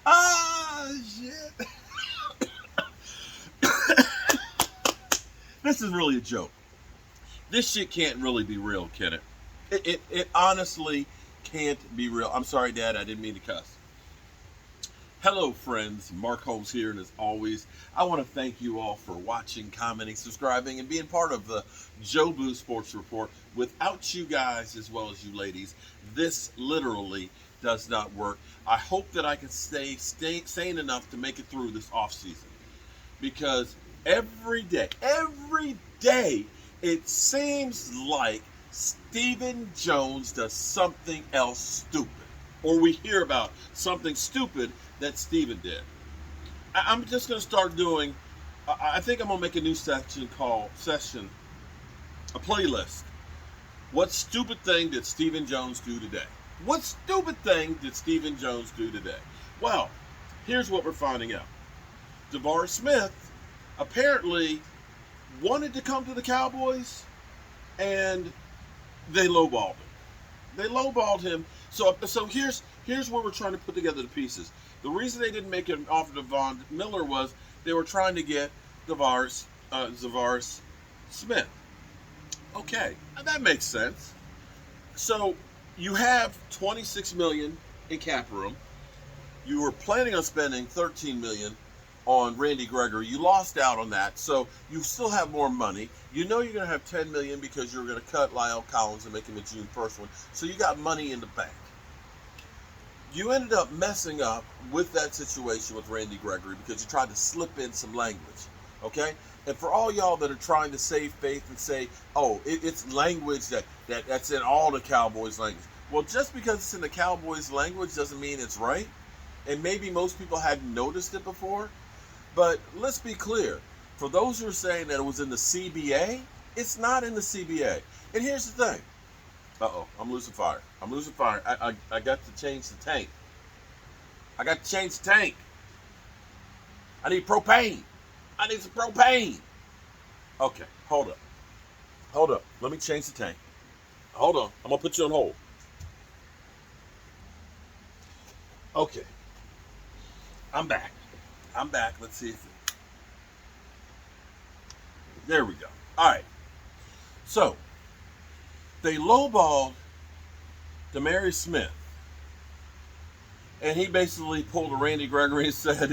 Ah, shit. This is really a joke. This shit can't really be real, can it? It honestly can't be real. I'm sorry, Dad. I didn't mean to cuss. Hello, friends. Mark Holmes here, and as always, I want to thank you all for watching, commenting, subscribing, and being part of the Joe Blue Sports Report. Without you guys, as well as you ladies, this literally does not work. I hope that I can stay sane enough to make it through this off season, because every day, it seems like Stephen Jones does something else stupid, or we hear about something stupid that Stephen did. I'm just going to start doing, I think I'm going to make a new section called a playlist. What stupid thing did Stephen Jones do today? What stupid thing did Stephen Jones do today? Well, here's what we're finding out. Za'Darius Smith apparently wanted to come to the Cowboys, and they lowballed him. They lowballed him. So here's where we're trying to put together the pieces. The reason they didn't make an offer to Von Miller was they were trying to get Za'Darius Smith. Okay, that makes sense. So you have $26 million in cap room. You were planning on spending $13 million on Randy Gregory. You lost out on that, so you still have more money. You know you're going to have $10 million because you're going to cut Lyle Collins and make him a June 1st one. So you got money in the bank. You ended up messing up with that situation with Randy Gregory because you tried to slip in some language, okay? And for all y'all that are trying to save faith and say, oh, it's language that's in all the Cowboys language. Well, just because it's in the Cowboys language doesn't mean it's right. And maybe most people hadn't noticed it before. But let's be clear. For those who are saying that it was in the CBA, it's not in the CBA. And here's the thing. Uh-oh, I'm losing fire. I got to change the tank. I need propane. I need some propane. Okay, hold up. Let me change the tank. Hold on. I'm going to put you on hold. Okay. I'm back. Let's see if there we go. All right. So they lowballed Za'Darius Smith, and he basically pulled a Randy Gregory and said,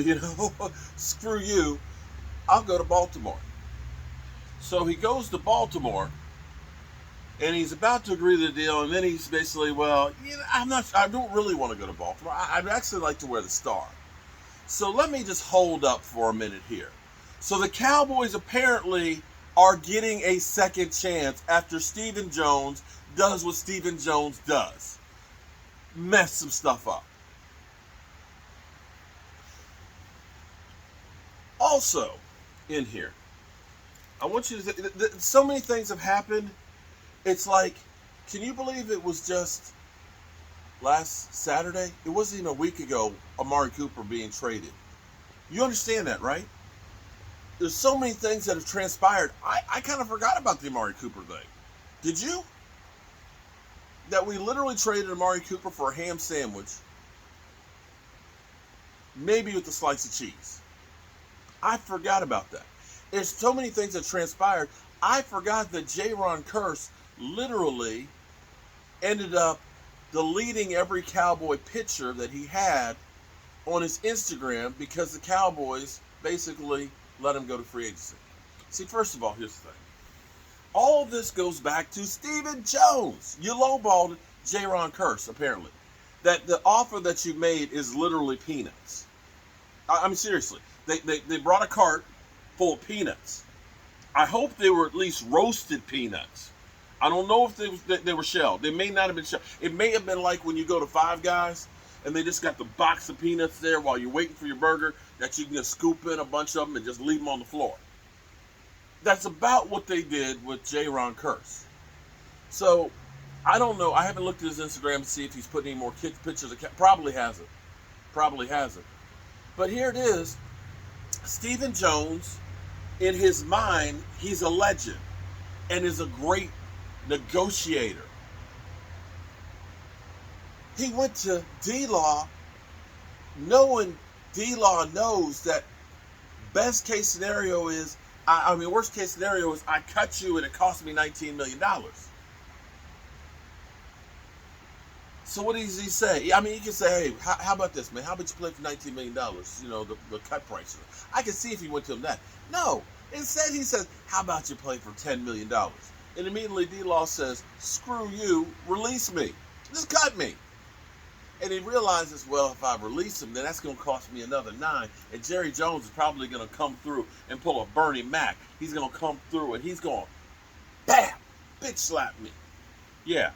screw you, I'll go to Baltimore. So he goes to Baltimore, and he's about to agree to the deal, and then he's basically, I don't really want to go to Baltimore. I'd actually like to wear the star. So let me just hold up for a minute here. So the Cowboys apparently are getting a second chance after Stephen Jones does what Stephen Jones does. Mess some stuff up. Also, in here, I want you to, so many things have happened. It's like, can you believe it was just last Saturday? It wasn't even a week ago, Amari Cooper being traded. You understand that, right? There's so many things that have transpired. I kind of forgot about the Amari Cooper thing. Did you? That we literally traded Amari Cooper for a ham sandwich, maybe with a slice of cheese. I forgot about that. There's so many things that transpired. I forgot that Jayron Kearse literally ended up deleting every Cowboy picture that he had on his Instagram because the Cowboys basically let him go to free agency. See, first of all, here's the thing. All of this goes back to Stephen Jones. You lowballed Jayron Kearse, apparently. That the offer that you made is literally peanuts. I mean, seriously. They brought a cart full of peanuts. I hope they were at least roasted peanuts. I don't know if they were shelled. They may not have been shelled. It may have been like when you go to Five Guys and they just got the box of peanuts there while you're waiting for your burger that you can just scoop in a bunch of them and just leave them on the floor. That's about what they did with Jayron Kearse. So, I don't know. I haven't looked at his Instagram to see if he's put any more pictures of Probably hasn't. But here it is. Stephen Jones, in his mind, he's a legend and is a great negotiator. He went to D-Law knowing D-Law knows that best case scenario is, worst case scenario is I cut you and it cost me $19 million. So what does he say? I mean, he can say, hey, how about this, man? How about you play for $19 million? You know, the cut price. I can see if he went to him that. No. Instead, he says, how about you play for $10 million? And immediately D-Law says, screw you, release me. Just cut me. And he realizes, well, if I release him, then that's going to cost me another $9 million. And Jerry Jones is probably going to come through and pull a Bernie Mac. He's going to come through and he's going, bam, bitch slap me. Yeah,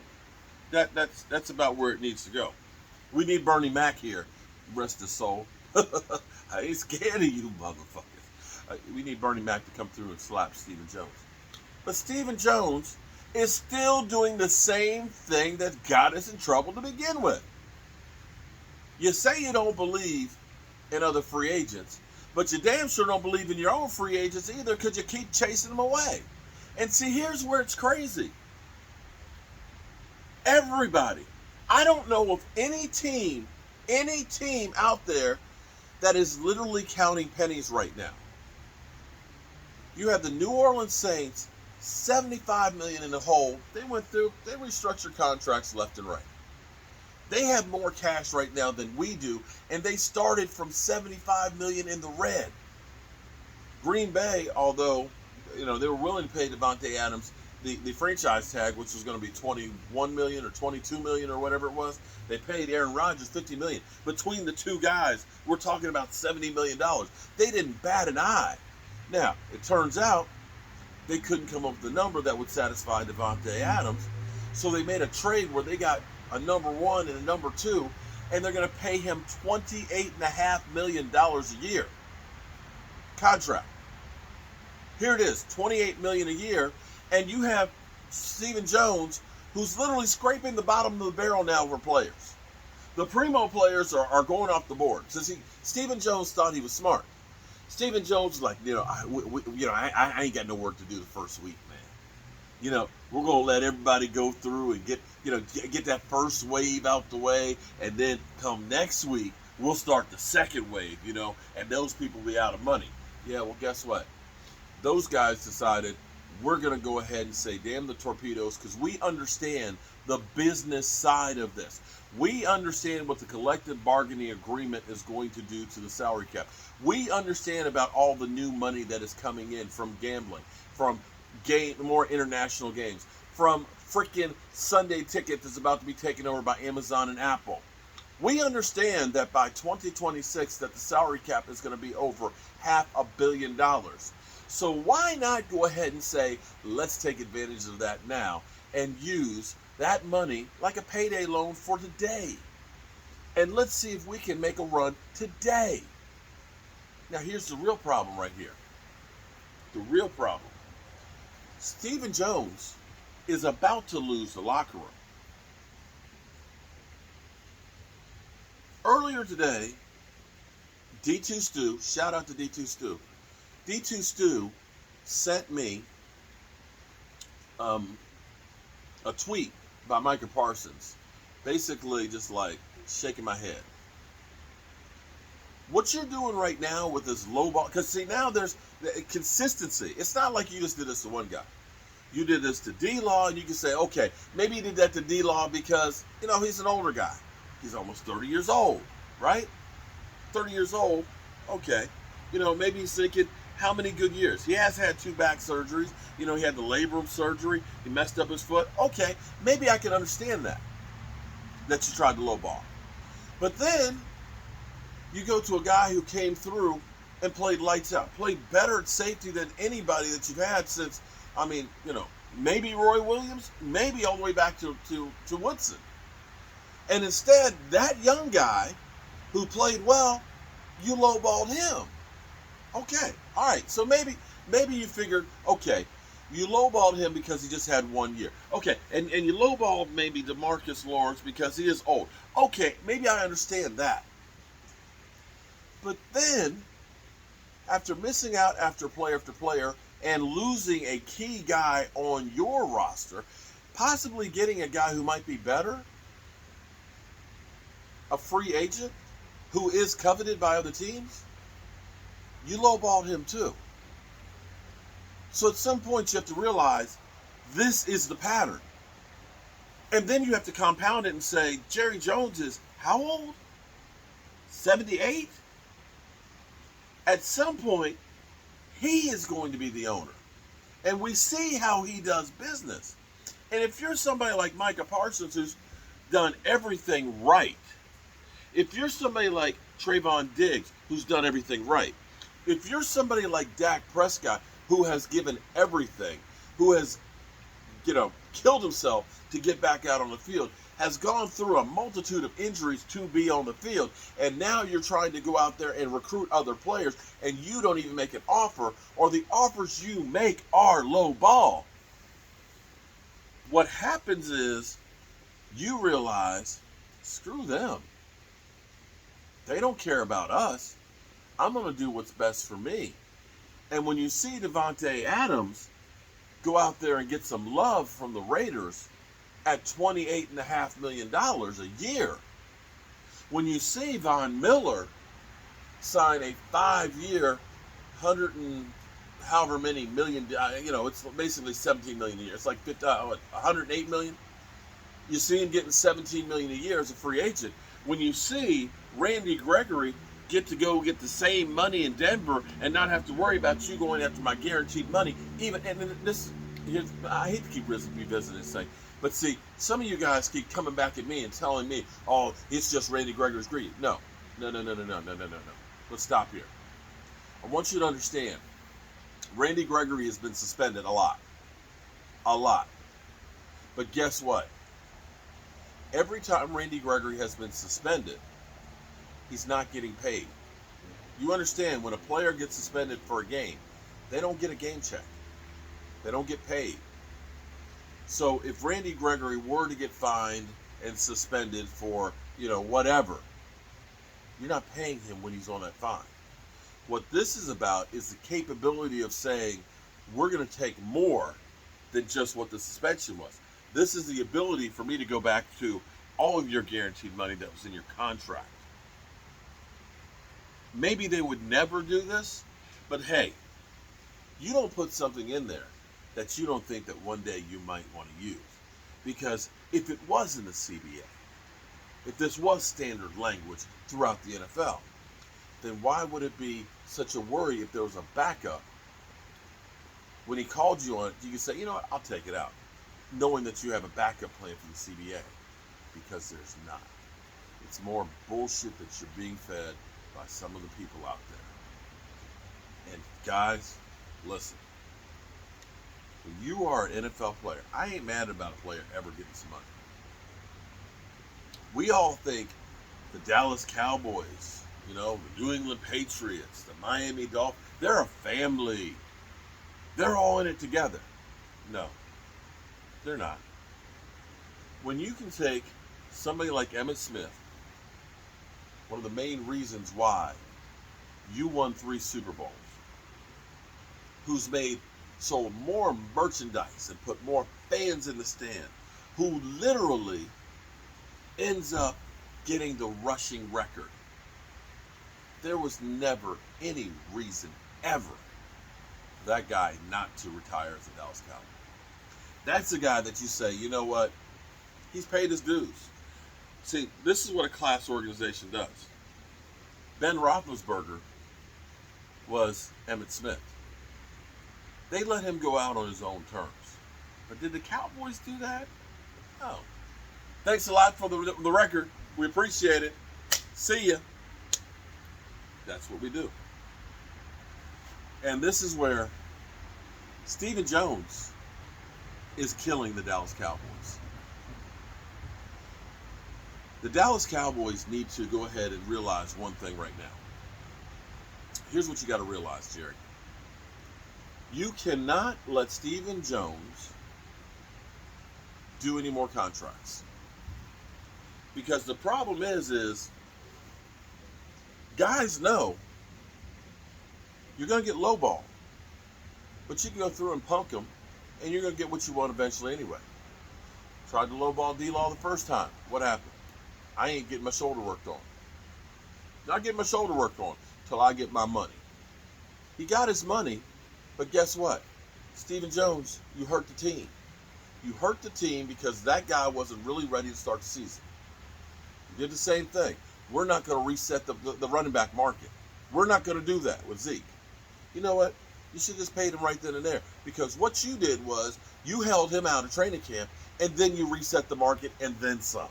that's about where it needs to go. We need Bernie Mac here, rest his soul. I ain't scared of you motherfuckers. We need Bernie Mac to come through and slap Stephen Jones. But Stephen Jones is still doing the same thing that got us in trouble to begin with. You say you don't believe in other free agents, but you damn sure don't believe in your own free agents either because you keep chasing them away. And see, here's where it's crazy. Everybody, I don't know of any team out there that is literally counting pennies right now. You have the New Orleans Saints, $75 million in the hole. They restructured contracts left and right. They have more cash right now than we do, and they started from $75 million in the red. Green Bay, although they were willing to pay Davante Adams the franchise tag, which was going to be $21 million or $22 million or whatever it was, they paid Aaron Rodgers $50 million. Between the two guys, we're talking about $70 million. They didn't bat an eye. Now, it turns out they couldn't come up with a number that would satisfy Davante Adams, so they made a trade where they got a number one and a number two, and they're going to pay him $28.5 million a year. Contract. Here it is, $28 million a year, and you have Stephen Jones, who's literally scraping the bottom of the barrel now for players. The primo players are going off the board. Stephen Jones thought he was smart. Stephen Jones is like, I ain't got no work to do the first week, man. We're gonna let everybody go through and get that first wave out the way, and then come next week we'll start the second wave, and those people will be out of money. Yeah, well, guess what? Those guys decided we're gonna go ahead and say, damn the torpedoes, because we understand the business side of this. We understand what the collective bargaining agreement is going to do to the salary cap. We understand about all the new money that is coming in from gambling, from more international games, from freaking Sunday Ticket that's about to be taken over by Amazon and Apple. We understand that by 2026 that the salary cap is going to be over $500 million. So why not go ahead and say, let's take advantage of that now and use that money like a payday loan for today. And let's see if we can make a run today. Now here's the real problem right here. The real problem. Stephen Jones is about to lose the locker room. Earlier today, D2 Stu, shout out to D2 Stu. D2 Stu sent me a tweet by Micah Parsons, basically just like shaking my head. What you're doing right now with this low ball, because see, now there's consistency. It's not like you just did this to one guy. You did this to D-Law, and you can say, okay, maybe you did that to D-Law because, he's an older guy. He's almost 30 years old, right? 30 years old, okay. Maybe he's thinking, how many good years? He has had 2 back surgeries. He had the labrum surgery. He messed up his foot. Okay, maybe I can understand that you tried to lowball. But then you go to a guy who came through and played lights out, played better at safety than anybody that you've had since, maybe Roy Williams, maybe all the way back to Woodson. And instead, that young guy who played well, you lowballed him. Okay, all right. So maybe you figured, okay, you lowballed him because he just had 1 year. Okay, and you lowballed maybe DeMarcus Lawrence because he is old. Okay, maybe I understand that. But then, after missing out after player and losing a key guy on your roster, possibly getting a guy who might be better, a free agent who is coveted by other teams, you lowballed him too. So at some point you have to realize this is the pattern. And then you have to compound it and say, Jerry Jones is how old? 78? At some point, he is going to be the owner. And we see how he does business. And if you're somebody like Micah Parsons who's done everything right, if you're somebody like Trayvon Diggs who's done everything right, if you're somebody like Dak Prescott who has given everything, who has, killed himself to get back out on the field, has gone through a multitude of injuries to be on the field, and now you're trying to go out there and recruit other players, and you don't even make an offer, or the offers you make are low ball. What happens is you realize, screw them. They don't care about us. I'm going to do what's best for me. And when you see Devontae Adams go out there and get some love from the Raiders at $28.5 million a year, when you see Von Miller sign a 5-year, however many million, it's basically $17 million a year. It's like $108 million. You see him getting $17 million a year as a free agent. When you see Randy Gregory get to go get the same money in Denver and not have to worry about you going after my guaranteed money, I hate to keep revisiting this thing, but see, some of you guys keep coming back at me and telling me, oh, it's just Randy Gregory's greed. No. Let's stop here. I want you to understand, Randy Gregory has been suspended a lot. But guess what? Every time Randy Gregory has been suspended, he's not getting paid. You understand, when a player gets suspended for a game, they don't get a game check. They don't get paid. So if Randy Gregory were to get fined and suspended for, whatever, you're not paying him when he's on that fine. What this is about is the capability of saying, we're going to take more than just what the suspension was. This is the ability for me to go back to all of your guaranteed money that was in your contract. Maybe they would never do this, but hey, you don't put something in there that you don't think that one day you might want to use. Because if it was in the CBA, if this was standard language throughout the NFL, then why would it be such a worry if there was a backup? When he called you on it, you could say, you know what, I'll take it out, knowing that you have a backup plan for the CBA, because there's not. It's more bullshit that you're being fed by some of the people out there. And guys, listen, when you are an NFL player, I ain't mad about a player ever getting some money. We all think the Dallas Cowboys, the New England Patriots, the Miami Dolphins, they're a family. They're all in it together. No, they're not. When you can take somebody like Emmitt Smith, one of the main reasons why you won 3 Super Bowls, who's sold more merchandise and put more fans in the stand, who literally ends up getting the rushing record. There was never any reason ever for that guy not to retire as a Dallas Cowboy. That's a guy that you say, you know what, he's paid his dues. See, this is what a class organization does. Ben Roethlisberger was Emmitt Smith. They let him go out on his own terms. But did the Cowboys do that? No. Thanks a lot for the record. We appreciate it. See ya. That's what we do. And this is where Stephen Jones is killing the Dallas Cowboys. The Dallas Cowboys need to go ahead and realize one thing right now. Here's what you got to realize, Jerry. You cannot let Stephen Jones do any more contracts. Because the problem is guys know you're going to get lowball. But you can go through and punk them, and you're going to get what you want eventually anyway. Tried to lowball D-Law the first time. What happened? I ain't getting my shoulder worked on. Not getting my shoulder worked on till I get my money. He got his money, but guess what? Stephen Jones, you hurt the team. You hurt the team because that guy wasn't really ready to start the season. You did the same thing. We're not going to reset the running back market. We're not going to do that with Zeke. You know what? You should have just paid him right then and there, because what you did was you held him out of training camp and then you reset the market and then some,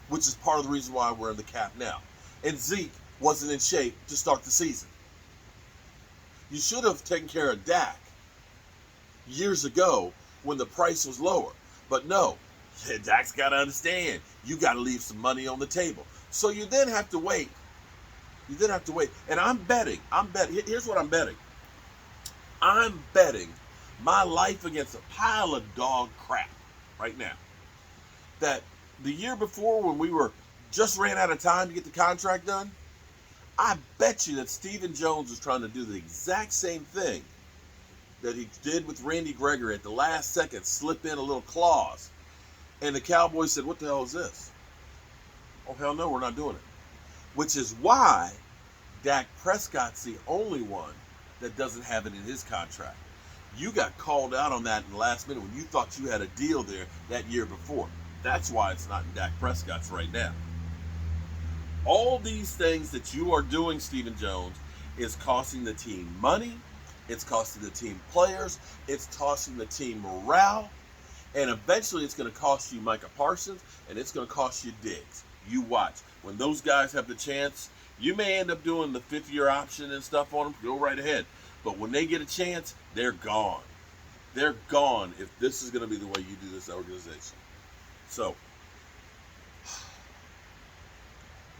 which is part of the reason why we're in the cap now. And Zeke wasn't in shape to start the season. You should have taken care of Dak years ago when the price was lower. But no, Dak's got to understand, you got to leave some money on the table. So you then have to wait. You then have to wait. And I'm betting. Here's what I'm betting. I'm betting my life against a pile of dog crap right now that the year before, when we were just ran out of time to get the contract done, I bet you that Stephen Jones was trying to do the exact same thing that he did with Randy Gregory at the last second, slip in a little clause. And the Cowboys said, what the hell is this? Oh, hell no, we're not doing it. Which is why Dak Prescott's the only one that doesn't have it in his contract. You got called out on that in the last minute when you thought you had a deal there that year before. That's why it's not in Dak Prescott's right now. All these things that you are doing, Stephen Jones, is costing the team money. It's costing the team players. It's costing the team morale. And eventually it's going to cost you Micah Parsons, and it's going to cost you Diggs. You watch. When those guys have the chance, you may end up doing the fifth-year option and stuff on them. Go right ahead. But when they get a chance, they're gone. They're gone if this is going to be the way you do this organization. So,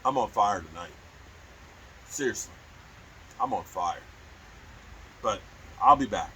I'm on fire tonight. Seriously. I'm on fire. But I'll be back.